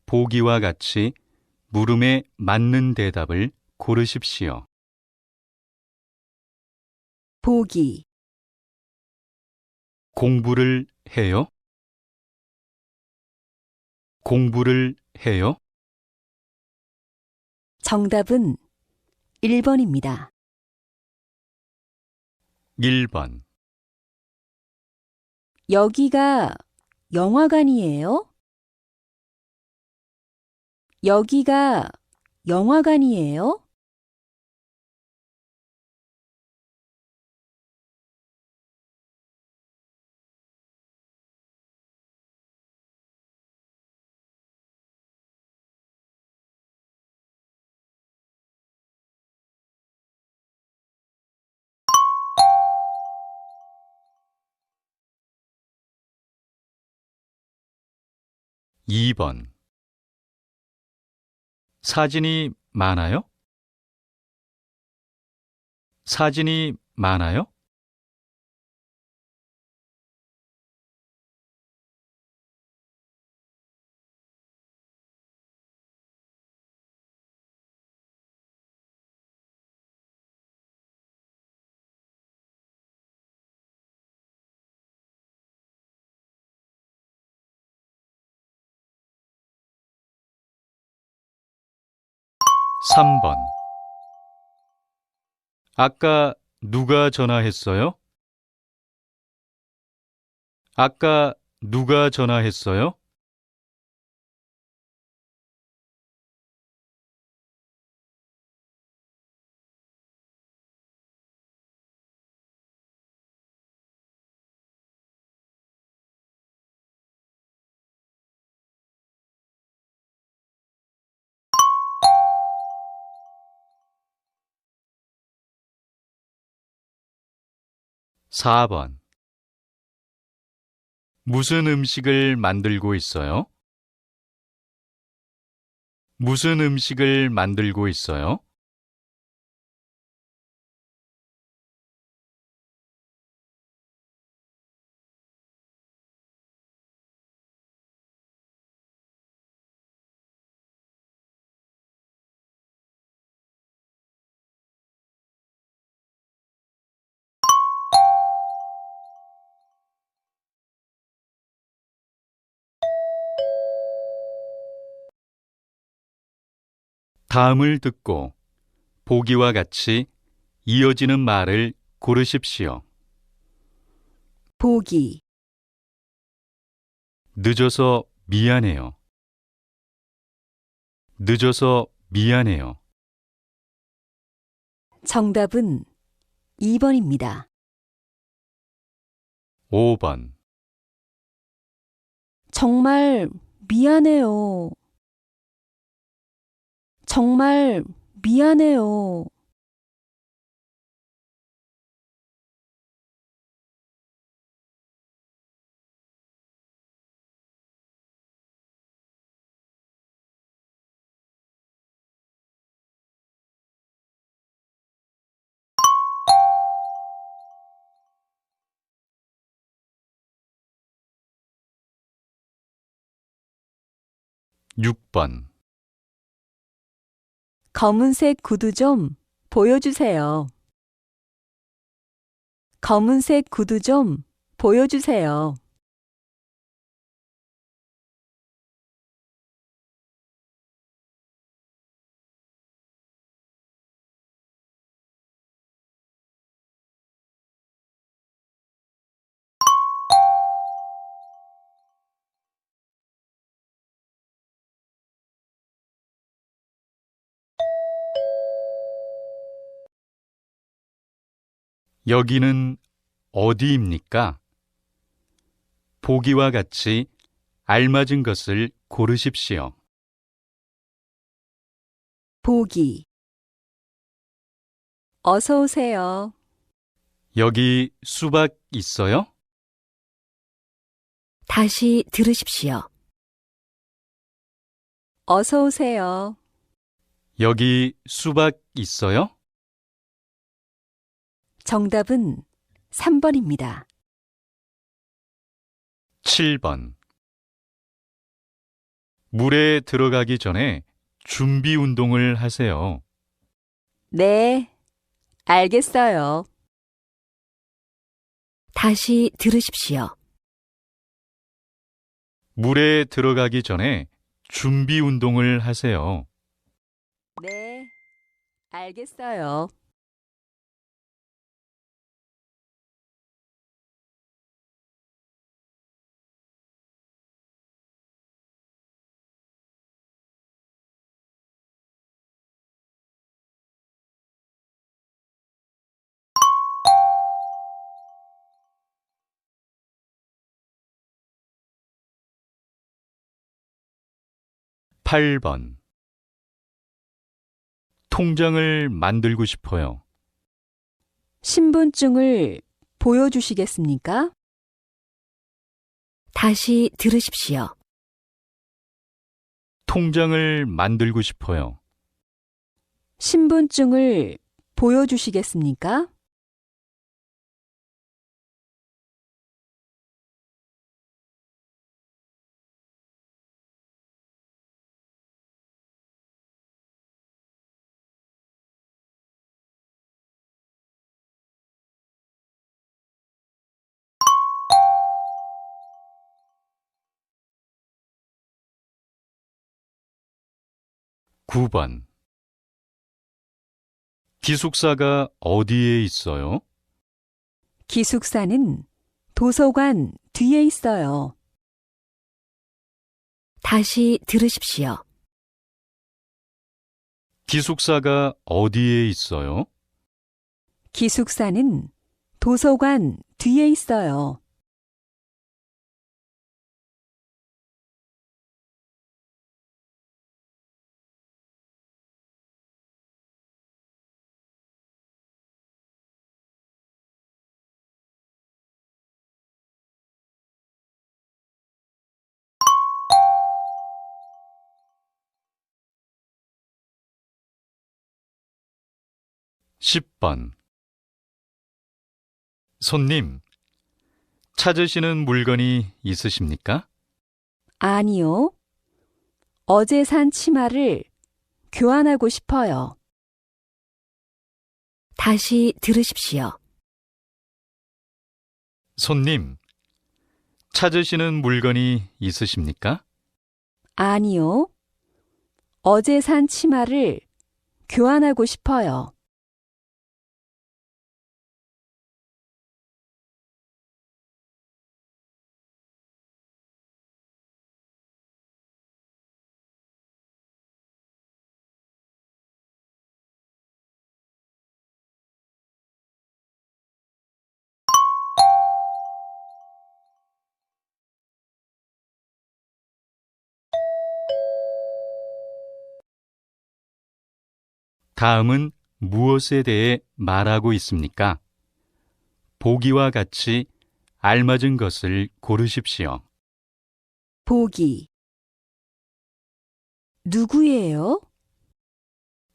보기와 같이 물음에 맞는 대답을 고르십시오. 보기, 공부를 해요? 공부를 해요? 정답은 1번입니다. 1번. 여기가 영화관이에요? 여기가 영화관이에요? 2번. 사진이 많아요? 사진이 많아요? 3번. 아까 누가 전화했어요? 아까 누가 전화했어요? 4번. 무슨 음식을 만들고 있어요? 무슨 음식을 만들고 있어요? '다음을 듣고 보기와 같이 이어지는 말을 고르십시오. 보기, 늦어서 미안해요. 늦어서 미안해요. 정답은 2번입니다. 5번. 정말 미안해요. 정말 미안해요. 6번. 검은색 구두 좀 보여주세요. 검은색 구두 좀 보여주세요. '여기는 어디입니까?' 보기와 같이 알맞은 것을 고르십시오. 보기, 어서 오세요. 여기 수박 있어요? 다시 들으십시오. 어서 오세요. 여기 수박 있어요? 정답은 3번입니다. 7번. 물에 들어가기 전에 준비 운동을 하세요. 네, 알겠어요. 다시 들으십시오. 물에 들어가기 전에 준비 운동을 하세요. 네, 알겠어요. 8번. 통장을 만들고 싶어요. 신분증을 보여주시겠습니까? 다시 들으십시오. 통장을 만들고 싶어요. 신분증을 보여주시겠습니까? 9번. 기숙사가 어디에 있어요? 기숙사는 도서관 뒤에 있어요. 다시 들으십시오. 기숙사가 어디에 있어요? 기숙사는 도서관 뒤에 있어요. 10번. 손님, 찾으시는 물건이 있으십니까? 아니요. 어제 산 치마를 교환하고 싶어요. 다시 들으십시오. 손님, 찾으시는 물건이 있으십니까? 아니요. 어제 산 치마를 교환하고 싶어요. 다음은 무엇에 대해 말하고 있습니까? 보기와 같이 알맞은 것을 고르십시오. 보기. 누구예요?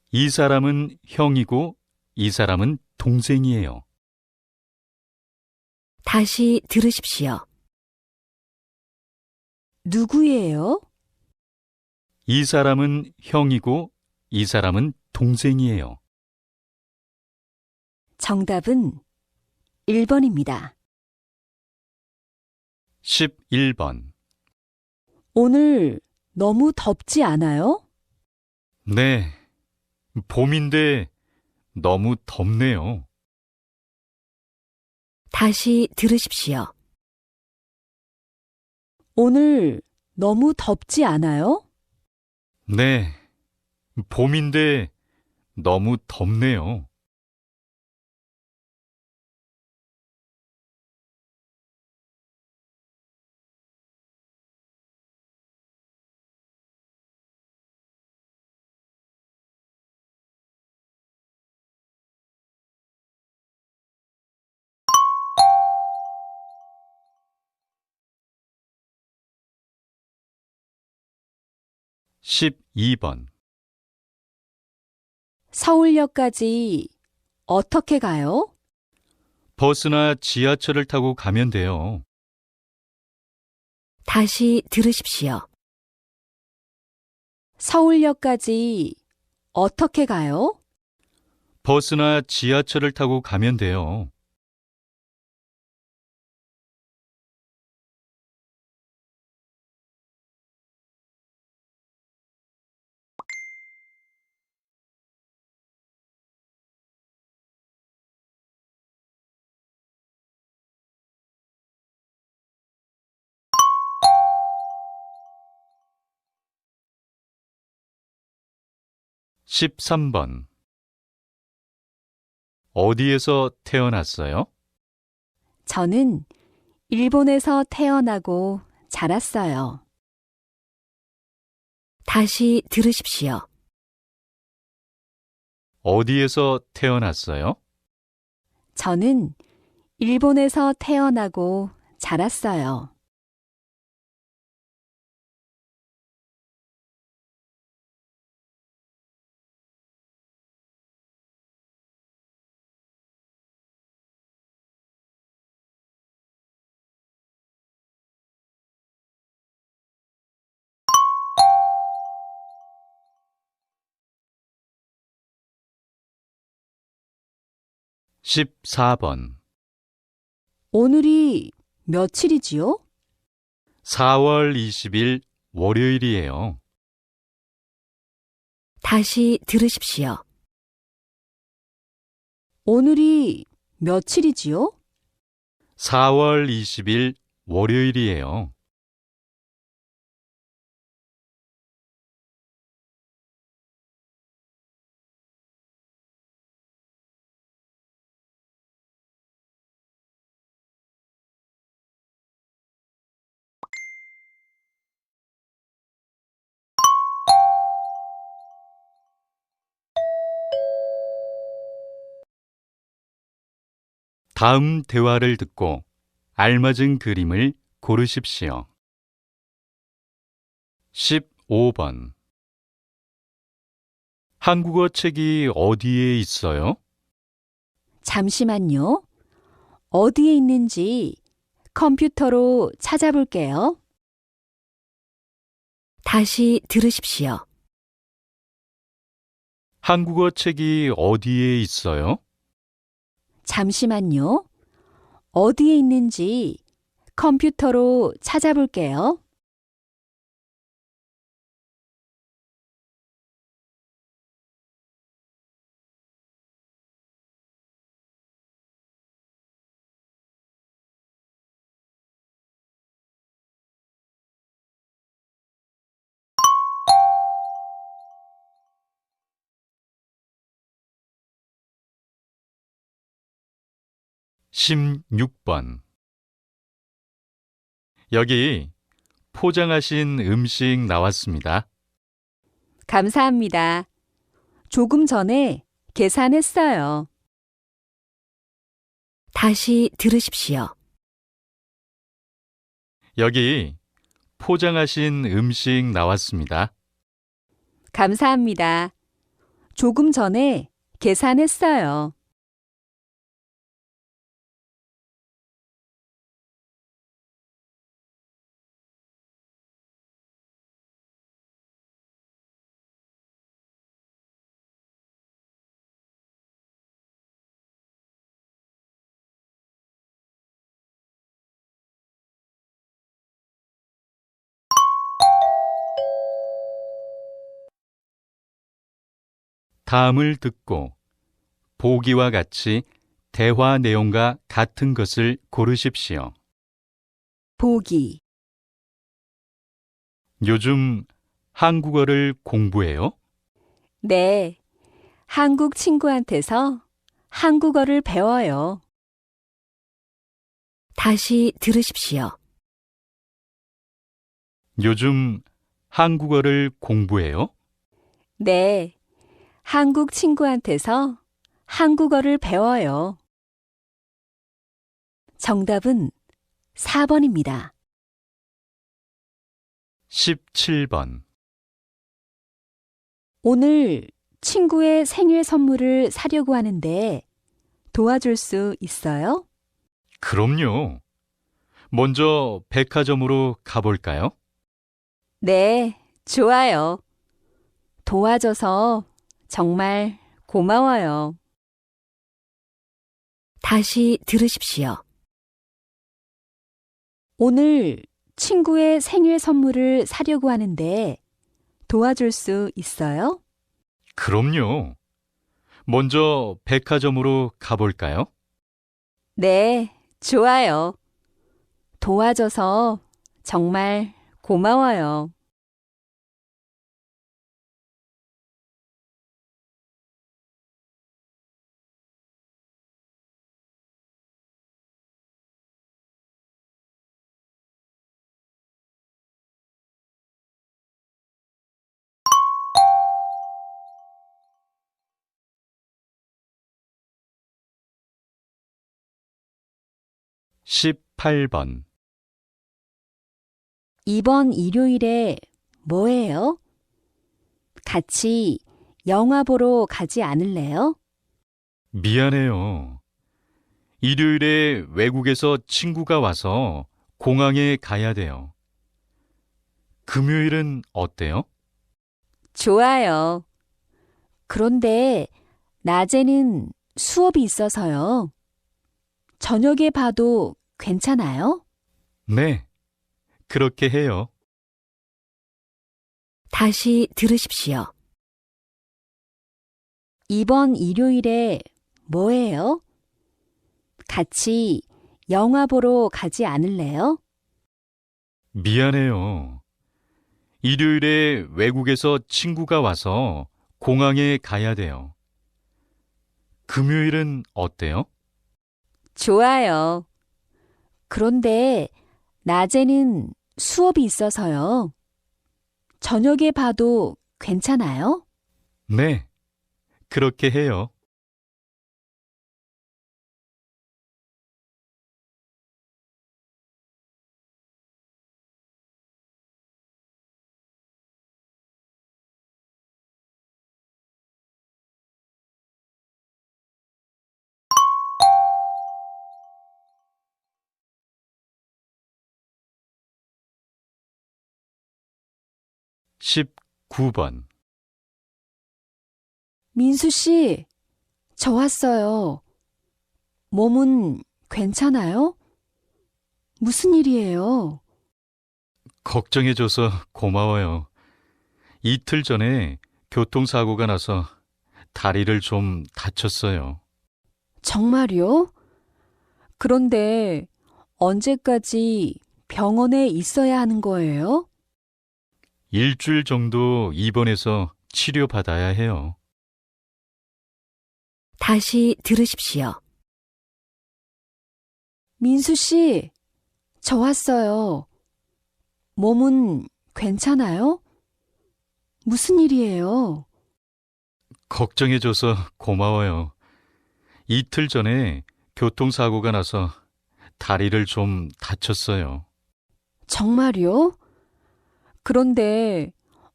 이 사람은 형이고 이 사람은 동생이에요. 다시 들으십시오. 누구예요? 이 사람은 형이고 이 사람은 동생이에요. 정답은 1번입니다. 11번. 오늘 너무 덥지 않아요? 네, 봄인데 너무 덥네요. 다시 들으십시오. 오늘 너무 덥지 않아요? 네, 봄인데 너무 덥네요. 12번. 서울역까지 어떻게 가요? 버스나 지하철을 타고 가면 돼요. 다시 들으십시오. 서울역까지 어떻게 가요? 버스나 지하철을 타고 가면 돼요. 십삼 번 어디에서 태어났어요? 저는 일본에서 태어나고 자랐어요. 다시 들으십시오. 어디에서 태어났어요? 저는 일본에서 태어나고 자랐어요. 십사 번 오늘이 며칠이지요? 4월 20일 월요일이에요. 다시 들으십시오. 오늘이 며칠이지요? 4월 20일 월요일이에요. 다음 대화를 듣고 알맞은 그림을 고르십시오. 15번 한국어 책이 어디에 있어요? 잠시만요. 어디에 있는지 컴퓨터로 찾아볼게요. 다시 들으십시오. 한국어 책이 어디에 있어요? 잠시만요. 어디에 있는지 컴퓨터로 찾아볼게요. 십육 번 여기 포장하신 음식 나왔습니다. 감사합니다. 조금 전에 계산했어요. 다시 들으십시오. 여기 포장하신 음식 나왔습니다. 감사합니다. 조금 전에 계산했어요. 다음을 듣고 보기와 같이 대화 내용과 같은 것을 고르십시오. 보기. 요즘 한국어를 공부해요? 네. 한국 친구한테서 한국어를 배워요. 다시 들으십시오. 요즘 한국어를 공부해요? 네. 한국 친구한테서 한국어를 배워요. 정답은 4번입니다. 17번 오늘 친구의 생일 선물을 사려고 하는데 도와줄 수 있어요? 그럼요. 먼저 백화점으로 가볼까요? 네, 좋아요. 도와줘서 정말 고마워요. 다시 들으십시오. 오늘 친구의 생일 선물을 사려고 하는데 도와줄 수 있어요? 그럼요. 먼저 백화점으로 가볼까요? 네, 좋아요. 도와줘서 정말 고마워요. 십팔 번 이번 일요일에 뭐해요? 같이 영화 보러 가지 않을래요? 미안해요. 일요일에 외국에서 친구가 와서 공항에 가야 돼요. 금요일은 어때요? 좋아요. 그런데 낮에는 수업이 있어서요. 저녁에 봐도 괜찮아요? 네, 그렇게 해요. 다시 들으십시오. 이번 일요일에 뭐해요? 같이 영화 보러 가지 않을래요? 미안해요. 일요일에 외국에서 친구가 와서 공항에 가야 돼요. 금요일은 어때요? 좋아요. 그런데 낮에는 수업이 있어서요. 저녁에 봐도 괜찮아요? 네, 그렇게 해요. 십구 번 민수 씨, 저 왔어요. 몸은 괜찮아요? 무슨 일이에요? 걱정해줘서 고마워요. 이틀 전에 교통사고가 나서 다리를 좀 다쳤어요. 정말요? 그런데 언제까지 병원에 있어야 하는 거예요? 일주일 정도 입원해서 치료받아야 해요. 다시 들으십시오. 민수 씨, 저 왔어요. 몸은 괜찮아요? 무슨 일이에요? 걱정해줘서 고마워요. 이틀 전에 교통사고가 나서 다리를 좀 다쳤어요. 정말요? 그런데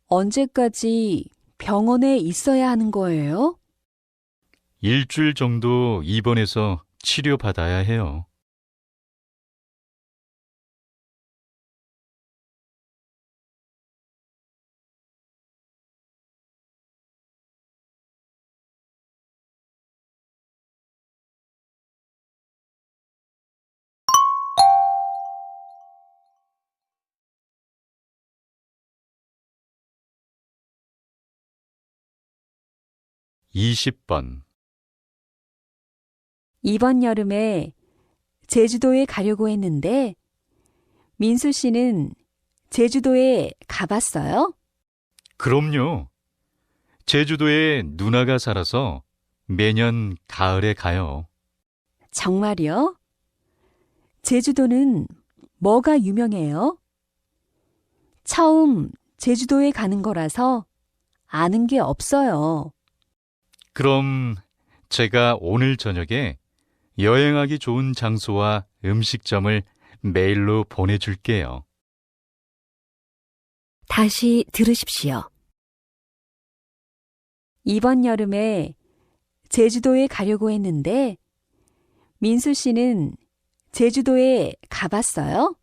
언제까지 병원에 있어야 하는 거예요? 일주일 정도 입원해서 치료받아야 해요. 이십 번 이번 여름에 제주도에 가려고 했는데 민수 씨는 제주도에 가봤어요? 그럼요. 제주도에 누나가 살아서 매년 가을에 가요. 정말요? 제주도는 뭐가 유명해요? 처음 제주도에 가는 거라서 아는 게 없어요. 그럼 제가 오늘 저녁에 여행하기 좋은 장소와 음식점을 메일로 보내줄게요. 다시 들으십시오. 이번 여름에 제주도에 가려고 했는데 민수 씨는 제주도에 가봤어요?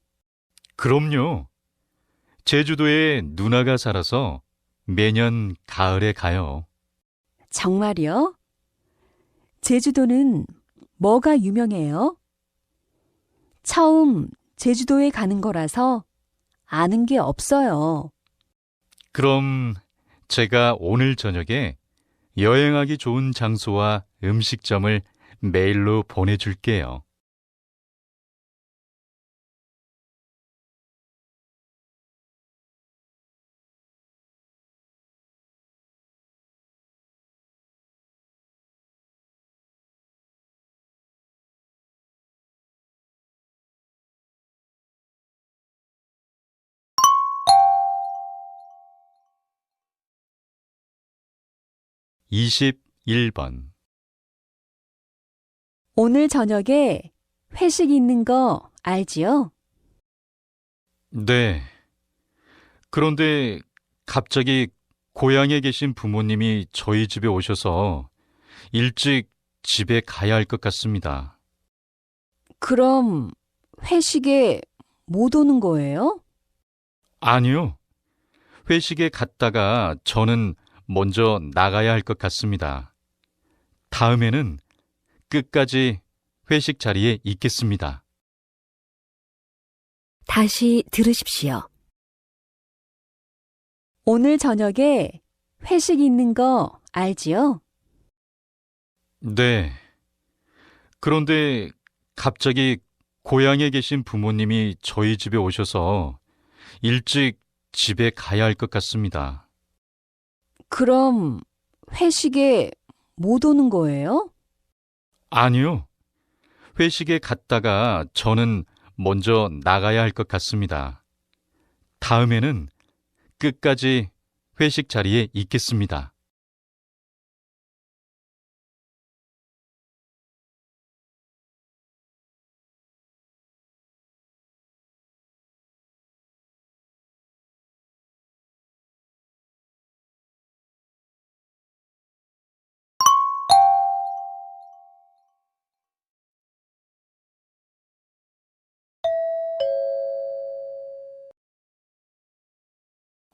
그럼요. 제주도에 누나가 살아서 매년 가을에 가요. 정말요? 제주도는 뭐가 유명해요? 처음 제주도에 가는 거라서 아는 게 없어요. 그럼 제가 오늘 저녁에 여행하기 좋은 장소와 음식점을 메일로 보내줄게요. (21번) 오늘 저녁에 회식 있는 거 알지요? 네. 그런데 갑자기 고향에 계신 부모님이 저희 집에 오셔서 일찍 집에 가야 할 것 같습니다. 그럼 회식에 못 오는 거예요? 아니요. 회식에 갔다가 저는 먼저 나가야 할 것 같습니다. 다음에는 끝까지 회식 자리에 있겠습니다. 다시 들으십시오. 오늘 저녁에 회식 있는 거 알지요? 네. 그런데 갑자기 고향에 계신 부모님이 저희 집에 오셔서 일찍 집에 가야 할 것 같습니다. 그럼 회식에 못 오는 거예요? 아니요. 회식에 갔다가 저는 먼저 나가야 할 것 같습니다. 다음에는 끝까지 회식 자리에 있겠습니다.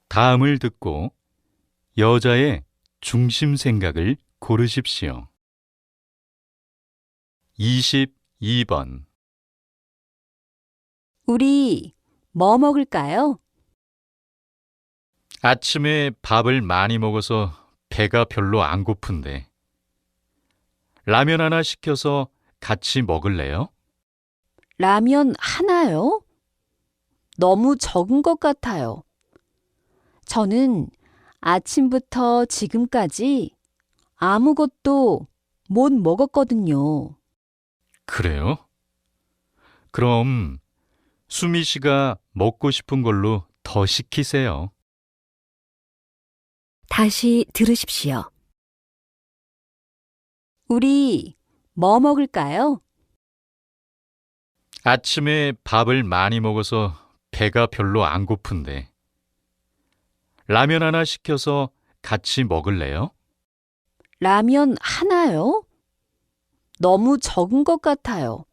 다음을 듣고 여자의 중심 생각을 고르십시오. 22번 우리 뭐 먹을까요? 아침에 밥을 많이 먹어서 배가 별로 안 고픈데 라면 하나 시켜서 같이 먹을래요? 라면 하나요? 너무 적은 것 같아요. 저는 아침부터 지금까지 아무것도 못 먹었거든요. 그래요? 그럼 수미 씨가 먹고 싶은 걸로 더 시키세요. 다시 들으십시오. 우리 뭐 먹을까요? 아침에 밥을 많이 먹어서 배가 별로 안 고픈데 라면 하나 시켜서 같이 먹을래요? 라면 하나요? 너무 적은 것 같아요.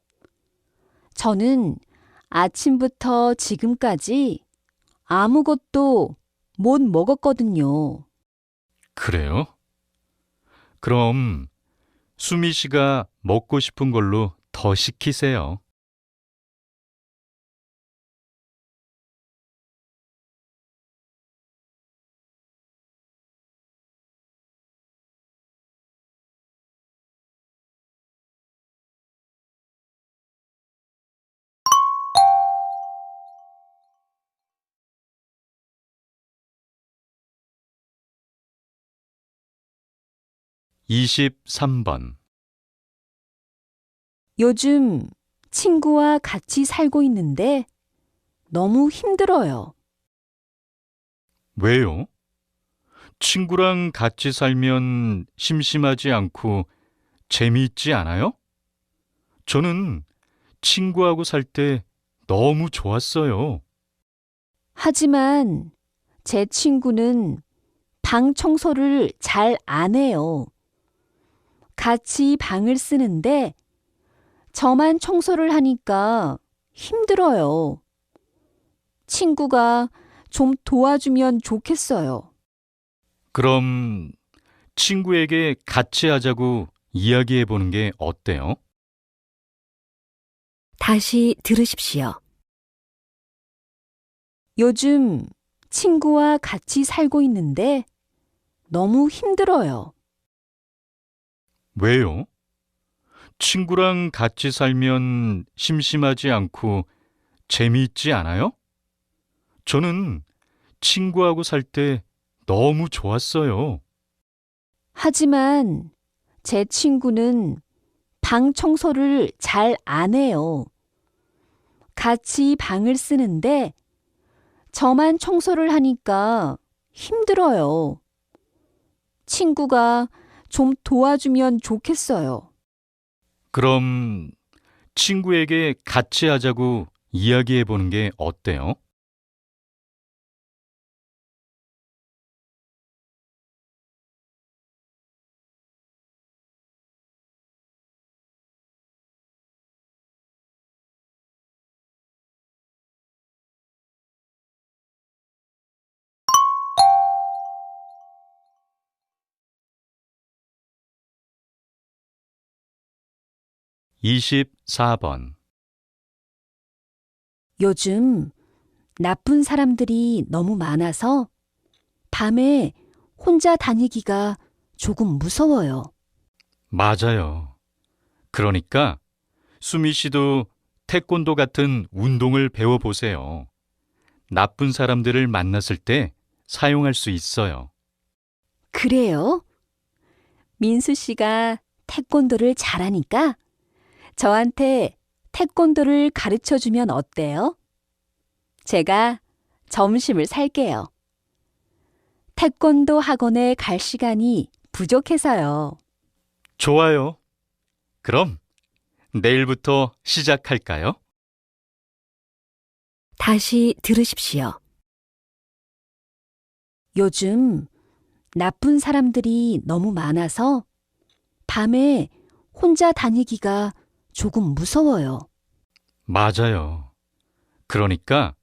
저는 아침부터 지금까지 아무것도 못 먹었거든요. 그래요? 그럼 수미 씨가 먹고 싶은 걸로 더 시키세요. 23번 요즘 친구와 같이 살고 있는데 너무 힘들어요. 왜요? 친구랑 같이 살면 심심하지 않고 재미있지 않아요? 저는 친구하고 살 때 너무 좋았어요. 하지만 제 친구는 방 청소를 잘 안 해요. 같이 방을 쓰는데 저만 청소를 하니까 힘들어요. 친구가 좀 도와주면 좋겠어요. 그럼 친구에게 같이 하자고 이야기해 보는 게 어때요? 다시 들으십시오. 요즘 친구와 같이 살고 있는데 너무 힘들어요. 왜요? 친구랑 같이 살면 심심하지 않고 재미있지 않아요? 저는 친구하고 살 때 너무 좋았어요. 하지만 제 친구는 방 청소를 잘 안 해요. 같이 방을 쓰는데 저만 청소를 하니까 힘들어요. 친구가 좀 도와주면 좋겠어요. 그럼 친구에게 같이 하자고 이야기해 보는 게 어때요? (24번) 요즘 나쁜 사람들이 너무 많아서 밤에 혼자 다니기가 조금 무서워요. 맞아요. 그러니까 수미 씨도 태권도 같은 운동을 배워보세요. 나쁜 사람들을 만났을 때 사용할 수 있어요. 그래요? 민수 씨가 태권도를 잘하니까 저한테 태권도를 가르쳐 주면 어때요? 제가 점심을 살게요. 태권도 학원에 갈 시간이 부족해서요. 좋아요. 그럼 내일부터 시작할까요? 다시 들으십시오. 요즘 나쁜 사람들이 너무 많아서 밤에 혼자 다니기가 조금 무서워요. 맞아요. 그러니까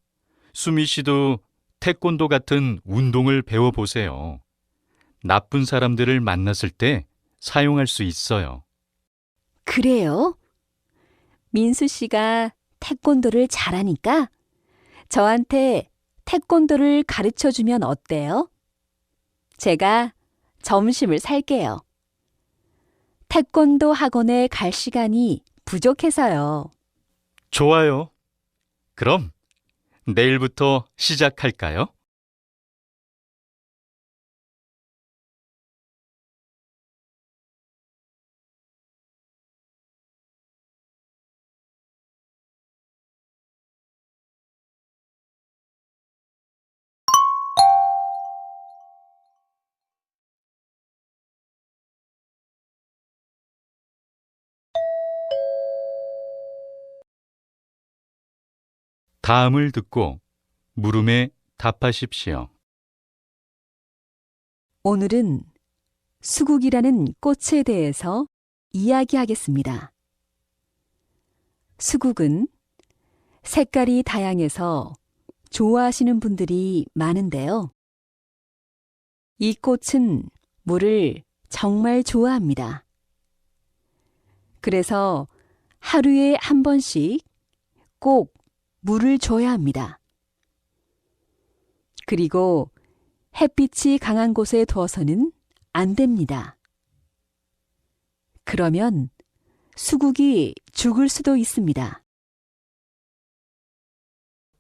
수미 씨도 태권도 같은 운동을 배워보세요. 나쁜 사람들을 만났을 때 사용할 수 있어요. 그래요? 민수 씨가 태권도를 잘하니까 저한테 태권도를 가르쳐 주면 어때요? 제가 점심을 살게요. 태권도 학원에 갈 시간이 부족해서요. 좋아요. 그럼 내일부터 시작할까요? 다음을 듣고 물음에 답하십시오. 오늘은 수국이라는 꽃에 대해서 이야기하겠습니다. 수국은 색깔이 다양해서 좋아하시는 분들이 많은데요. 이 꽃은 물을 정말 좋아합니다. 그래서 하루에 한 번씩 꼭 물을 줘야 합니다. 그리고 햇빛이 강한 곳에 두어서는 안 됩니다. 그러면 수국이 죽을 수도 있습니다.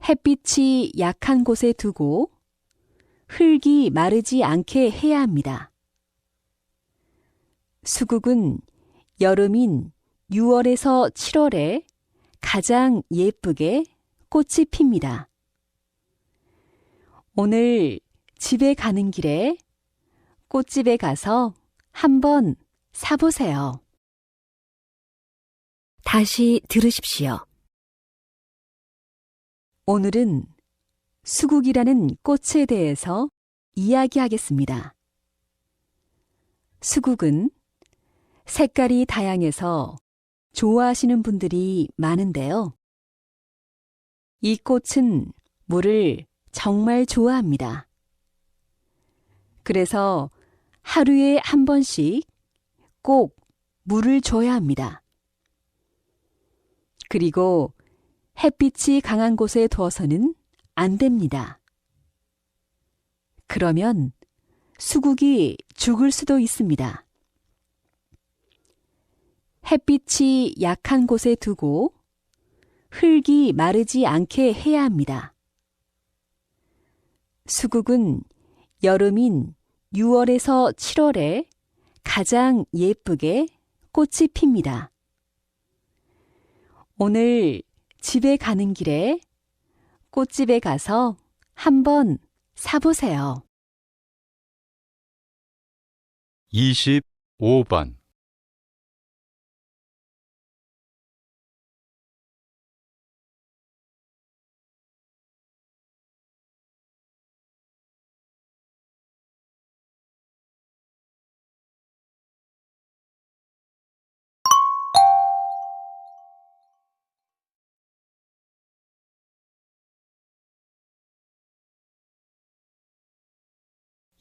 햇빛이 약한 곳에 두고 흙이 마르지 않게 해야 합니다. 수국은 여름인 6월에서 7월에 가장 예쁘게 꽃이 핍니다. 오늘 집에 가는 길에 꽃집에 가서 한번 사보세요. 다시 들으십시오. 오늘은 수국이라는 꽃에 대해서 이야기하겠습니다. 수국은 색깔이 다양해서 좋아하시는 분들이 많은데요. 이 꽃은 물을 정말 좋아합니다. 그래서 하루에 한 번씩 꼭 물을 줘야 합니다. 그리고 햇빛이 강한 곳에 두어서는 안 됩니다. 그러면 수국이 죽을 수도 있습니다. 햇빛이 약한 곳에 두고 흙이 마르지 않게 해야 합니다. 수국은 여름인 6월에서 7월에 가장 예쁘게 꽃이 핍니다. 오늘 집에 가는 길에 꽃집에 가서 한번 사보세요. 25번.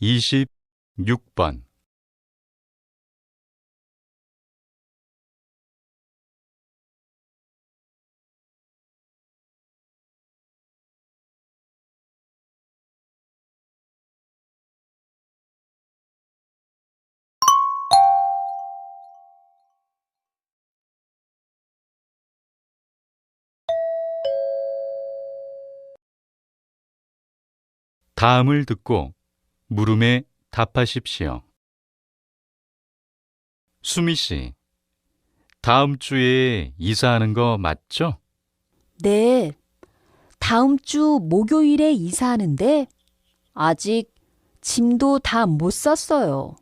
이십 6번. 다음을 듣고 물음에 답하십시오. 수미 씨, 다음 주에 이사하는 거 맞죠? 네, 다음 주 목요일에 이사하는데 아직 짐도 다 못 쌌어요.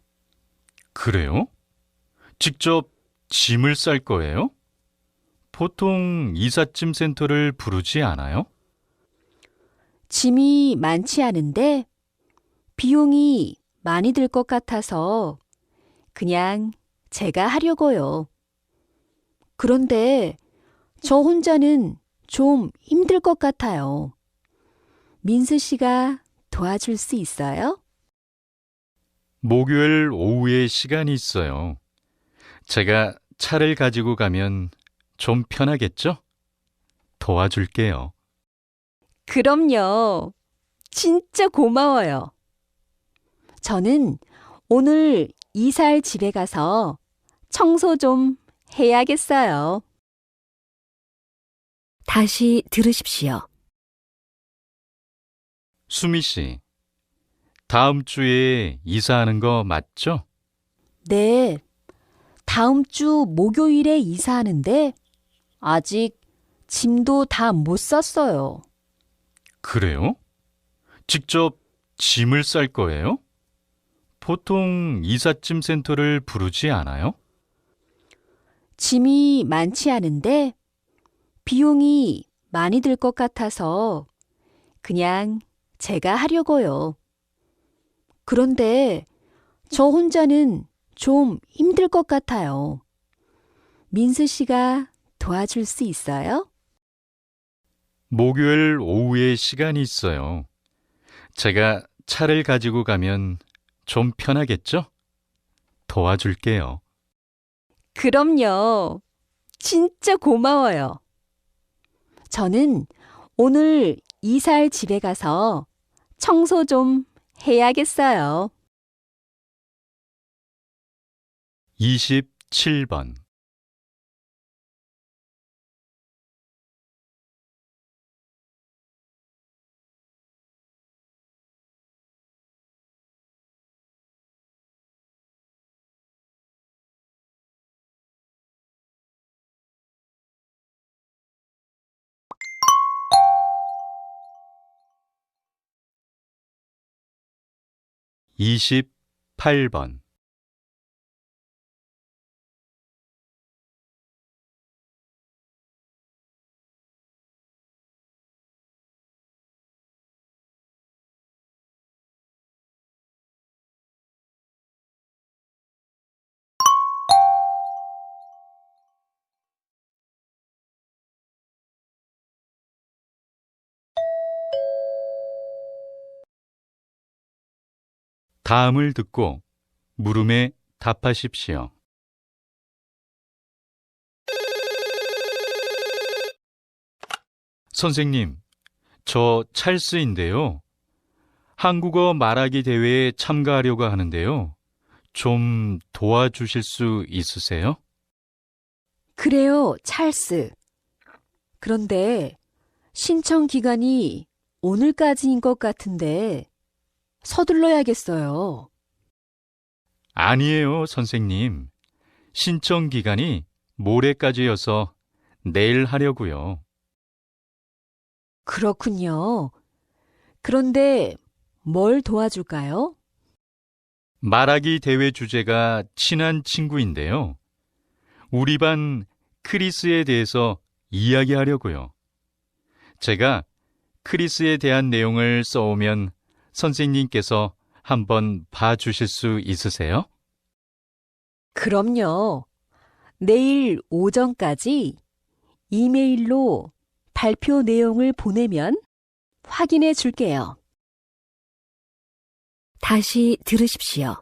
그래요? 직접 짐을 쌀 거예요? 보통 이삿짐 센터를 부르지 않아요? 짐이 많지 않은데 비용이 많이 들 것 같아서 그냥 제가 하려고요. 그런데 저 혼자는 좀 힘들 것 같아요. 민수 씨가 도와줄 수 있어요? 목요일 오후에 시간이 있어요. 제가 차를 가지고 가면 좀 편하겠죠? 도와줄게요. 그럼요. 진짜 고마워요. 저는 오늘 이사할 집에 가서 청소 좀 해야겠어요. 다시 들으십시오. 수미 씨, 다음 주에 이사하는 거 맞죠? 네, 다음 주 목요일에 이사하는데 아직 짐도 다 못 쌌어요. 그래요? 직접 짐을 쌀 거예요? 보통 이삿짐 센터를 부르지 않아요? 짐이 많지 않은데 비용이 많이 들 것 같아서 그냥 제가 하려고요. 그런데 저 혼자는 좀 힘들 것 같아요. 민수 씨가 도와줄 수 있어요? 목요일 오후에 시간이 있어요. 제가 차를 가지고 가면 좀 편하겠죠? 도와줄게요. 그럼요. 진짜 고마워요. 저는 오늘 이사할 집에 가서 청소 좀 해야겠어요. 27번. 이십팔 번. 다음을 듣고 물음에 답하십시오. 선생님, 저 찰스인데요. 한국어 말하기 대회에 참가하려고 하는데요. 좀 도와주실 수 있으세요? 그래요, 찰스. 그런데 신청 기간이 오늘까지인 것 같은데 서둘러야겠어요. 아니에요, 선생님. 신청 기간이 모레까지여서 내일 하려고요. 그렇군요. 그런데 뭘 도와줄까요? 말하기 대회 주제가 친한 친구인데요. 우리 반 크리스에 대해서 이야기하려고요. 제가 크리스에 대한 내용을 써오면 선생님께서 한번 봐주실 수 있으세요? 그럼요. 내일 오전까지 이메일로 발표 내용을 보내면 확인해 줄게요. 다시 들으십시오.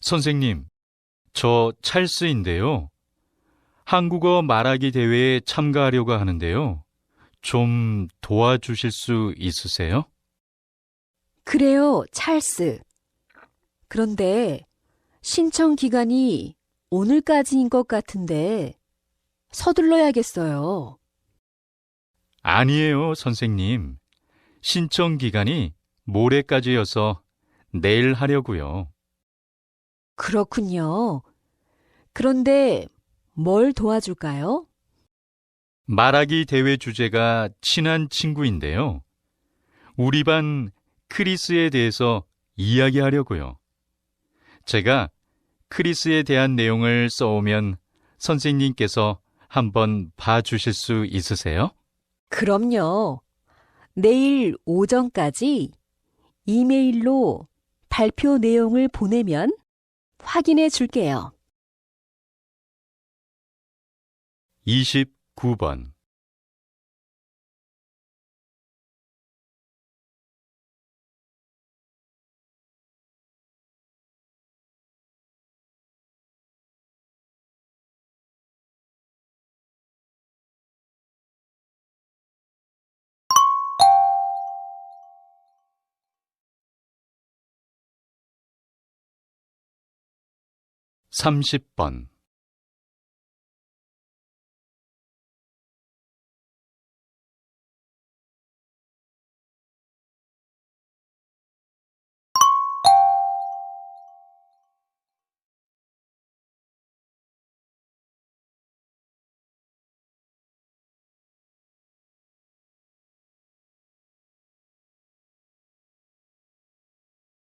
선생님, 저 찰스인데요. 한국어 말하기 대회에 참가하려고 하는데요. 좀 도와주실 수 있으세요? 그래요, 찰스. 그런데 신청 기간이 오늘까지인 것 같은데 서둘러야겠어요. 아니에요, 선생님. 신청 기간이 모레까지여서 내일 하려고요. 그렇군요. 그런데 뭘 도와줄까요? 말하기 대회 주제가 친한 친구인데요. 우리 반 크리스에 대해서 이야기하려고요. 제가 크리스에 대한 내용을 써오면 선생님께서 한번 봐주실 수 있으세요? 그럼요. 내일 오전까지 이메일로 발표 내용을 보내면 확인해 줄게요. 29번. (30번)